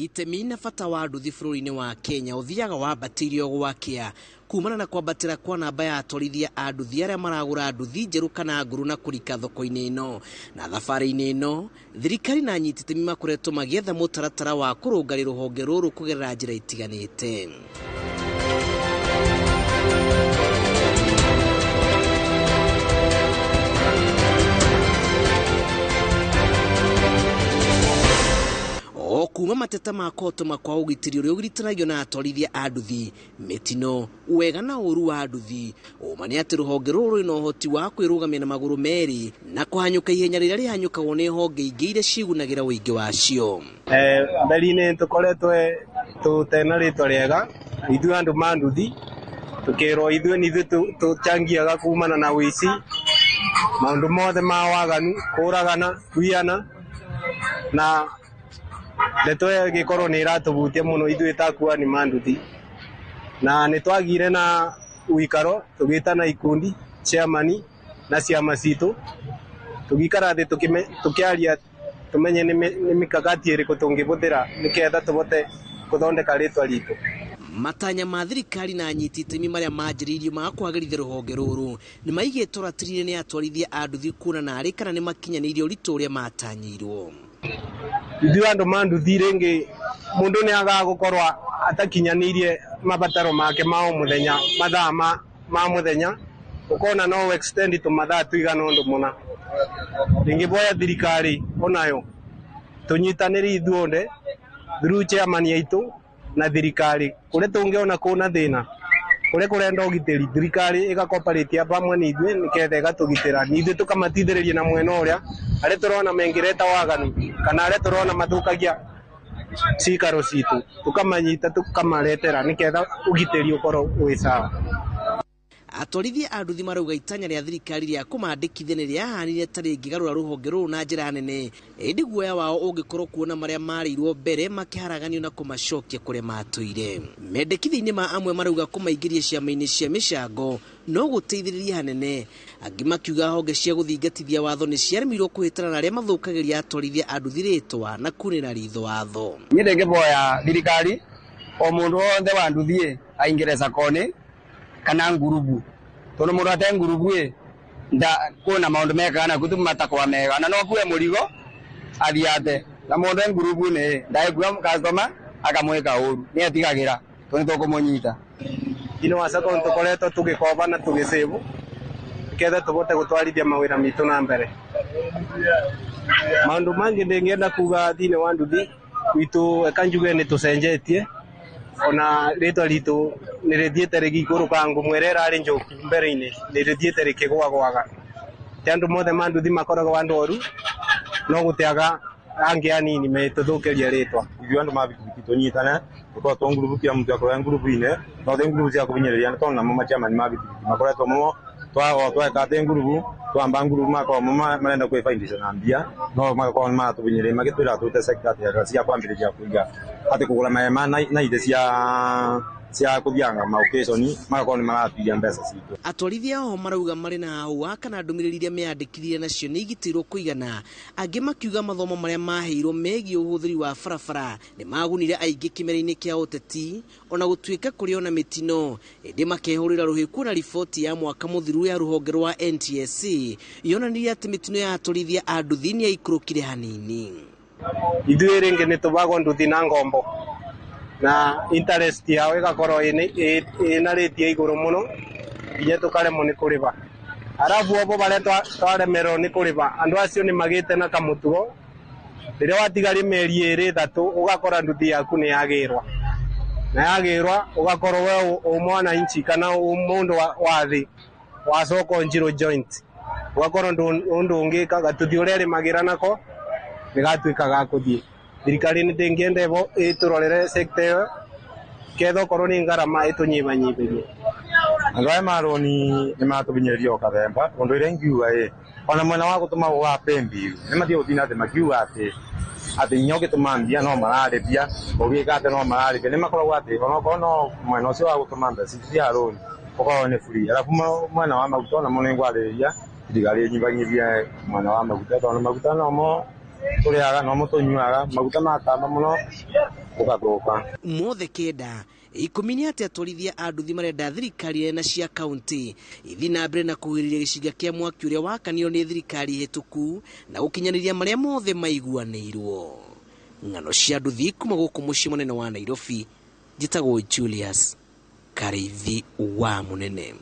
itemi na bata wa nduthi bũrũri-inĩ wa Kenya ũthiaga wambatĩirio gwakia kumana na kwambatĩra kwa namba ya atwarithia a nduthi arĩa maragũra nduthi njerũ kana ngũrũ na kũrika thoko-inĩ ĩno. Na thabarĩ-inĩ ĩno thirikari na anyiti itemi makoretwo magĩetha mũtaratara wa kũrũnga rũhonge rũrũ kũgerera njĩra itiganĩte. Kuma mateta ma kotoma kwa ugitiri ũrĩa ũgirithanagio na atwarithia a nduthi, mĩtino, wega na ũru wa nduthi, ũma nĩ atĩ rũhonge rũrũ rwĩna ũhoti wa kwĩrũgamia na magũrũ merĩ na kũhanyũka ihenya rĩrĩa rĩhanyũkagwo nĩ honge ingĩ iria cigunagĩra ũingĩ wacio. Mbere-inĩ tũkoretwo tũtena rĩtwa rĩega ithuĩ andũ ma nduthi, tũkĩrwo ithuĩ tũchangiaga kumana na wĩici, maũndũ mothe ma waganu, kũragana, kũiyana, na ndeto ĩgĩkorwo nĩ ĩratũhutia mũno ithuĩ takuwa nĩ manduthi. Na nĩ twagire na ũikaro tũgĩtana ikundi, chairman na ciama citũ, tũgĩikara thĩ tũkĩaria tũmenye nĩ mikakati ĩrĩkũ tũngĩhũthĩra nĩgetha tũhote gũthondeka rĩtwa ritũ. Matanya ma thirikari na anyiti itemi marĩa manjĩrĩirio ma kwagĩrithia rũhonge rũrũ nĩ maigĩtwo ratiri-inĩ nĩ atwarithia a nduthi kuona narĩ kana nĩ makinyanĩirie ũritũ ũrĩa matanyĩirwo. Ithuĩ andũ ma nduthi rĩngĩ mũndũ nĩ agaga gũkorwo atakinyanĩirie mabataro make ma mũthenya, mathaa ma mũthenya, ũkona no extend tũmathaa tũigana ũndũ mũna. Rĩngĩ boya thirikari onayo tũnyitanĩre ithuothe through chairman aitũ na thirikari kũrĩa tũngĩona kũna thĩna kũrĩa kũrenda ũgitĩri, thirikari ĩgakoparĩtia hamwe na ithuĩ nĩgetha ĩgatũgitĩra, nithuĩ tũkamatithĩrĩria na mwena ũrĩa arĩa tũrona mengĩreta waganu kana arĩa tũrona mathũkagia cikaro citũ, tũkamanyita tũkamaretera nĩgetha ũgitĩri ũkorwo wĩ sawa. Atwarithia a nduthi marauga itanya rĩa thirikari rĩa kũmandĩkithia nĩ rĩahanire ta rĩngĩgarũra rũhonge rũrũ na njĩra nene, ĩndĩ guoya wao ũngĩkorwo kuona marĩa marĩirwo mbere makĩharaganio na kũmacokia kũrĩa matũire. Mendekithia-inĩ ma amwe marauga kũmaingĩria ciama-inĩ cia mĩcango no gũteithĩrĩria hanene, angĩ makiuga honge cia gũthingatithia watho nĩ ciarĩmirwo kũhĩtana na arĩa mathũkagĩria atwarithia a nduthi rĩtwa na kunĩra ritho watho. Niĩ ndĩngĩhoya thirikari o mũndũ wothe wa nduthi aingĩre sacco-inĩ kana ngurubu, tondũ mũndũ ate ngurubu kuona maũndũ mekaga na matakwa mega na no kuwe mũrigo athiate, na mũndũ ngurubu ndaigua customer akamwĩka ũru nĩ atigagĩra tondũ tũkũmũnyita. Ino wa sacco tũkoretwo tũgĩkoba na tũgĩsave nĩgetha tũhote gũtwarithia mawĩra mitũ na mbere. Maũndũ mangĩ ndĩngĩenda kuga thĩinĩ wa nduthi witũ kanjuge nĩ tũcenjetie, ona rĩtwa ritũ nĩ rĩthiĩte rĩgĩikũrũka ngũmwĩra ĩrarĩ njoku mbere-inĩ nĩ rĩthiĩte rĩkĩgwagwaga. Ti andũ mothe ma nduthi makoragwo andũ oru, no gũteaga angĩ anini metũthũkĩria rĩtwa. Ithuĩ andũ ma bikibiki tũnyitane tũkorwo tũ ngurubu kĩa mũndũ akorwo ngurubu-inĩ no the ngurubu cia kũbinyĩrĩria nĩ tondũ namo machairman ma bikibiki makoretwo mũno tweka te ngurubu twamba ngurubu makorwo marenda kwĩbaindisha na mbia no magakorwo nĩ maratũbinyĩrĩria magĩtwĩra tũrute sector cia kwambĩrĩria kũiga atĩ kũgũra mahema na indo cia kũthianga maokĩconi magakorwo nĩ maratuia mbeca citũ. Atwarithia ho marauga marĩ na hau kana ndũmĩrĩri iria meyandĩkithie nacio nĩ igitĩirwo kũigana, angĩ makiuga mathomo marĩa maheirwo megiĩ ũhũthĩri wa barabara nĩ magunire aingĩ kĩmera-inĩ kĩa ũteti, ona gũtuĩka kũrĩ ona mĩtino, ĩndĩ makehũrĩra rũhĩ na riboti ya mwaka mũthiru ya rũhonge rwa NTSA yonanirie atĩ mĩtino ya atwarithia a nduthi nĩ yaikũrũkire hanini. Ithuĩ rĩngĩ nĩ tũbagwo nduthi na ngombo na interest yao ĩgakorwo ĩna rate ya igũrũ mũno nginya tũkaremwo nĩ kũrĩha. Arabu abo barĩa twaremerwo nĩ kũrĩha, andũ acio nĩ magĩte na kamũtugo, rĩrĩa watigaria mĩeri ĩrĩ ĩtatũ ũgakora nduthi yaku nĩ yagĩrwa, na yagĩrwa ũgakorwo we mwana inchi kana mũndũ wa thĩ wacoka njiro joint, ũgakorwo ũndũ ũngĩka gatuthi ũrĩa rĩmagĩra nako nĩgatuĩka ga kũthiĩ. Thirikari nĩ ndĩngĩenda ĩtũrorere sector ĩyo ketha okorwo nĩ ngarama ĩtũnyibanyibĩrie. Andũ aya maroni nĩ matũbinyĩrĩria o kathemba, ũndũ ĩrĩa ingiuga ona mwena wa gũtũma wa pembi nĩ mathiĩ gũtina atĩ makiuga atĩ inya ũgĩtũma mbia no mararĩbia, ũgĩka atĩ no mararĩbia, nĩ makoragwo atĩ onokorwo no mwena ũcio wa gũtũma mbeca cia rũni ũkorwo nĩ free. Arabu mwena wa maguta onamo nĩ ngwarĩrĩria thirikari ĩnyibanyibie mwena wa maguta, tondũ maguta nomo turiaga no mutunyuaga maguta matamba muno ugathuka mothe kenda ikumini ati atwarithia a nduthi marenda thirikari na cia kaunti ithi na mbere na kuhiriria giciga kia mwaki uria wakanio ni thirikari hituku na gukinyaniria maria mothe maiguanirwo. Ng'ano cia nduthi kuma guku mucii munene wa Nairobi, njitagwo Julius Karithi wa Munene.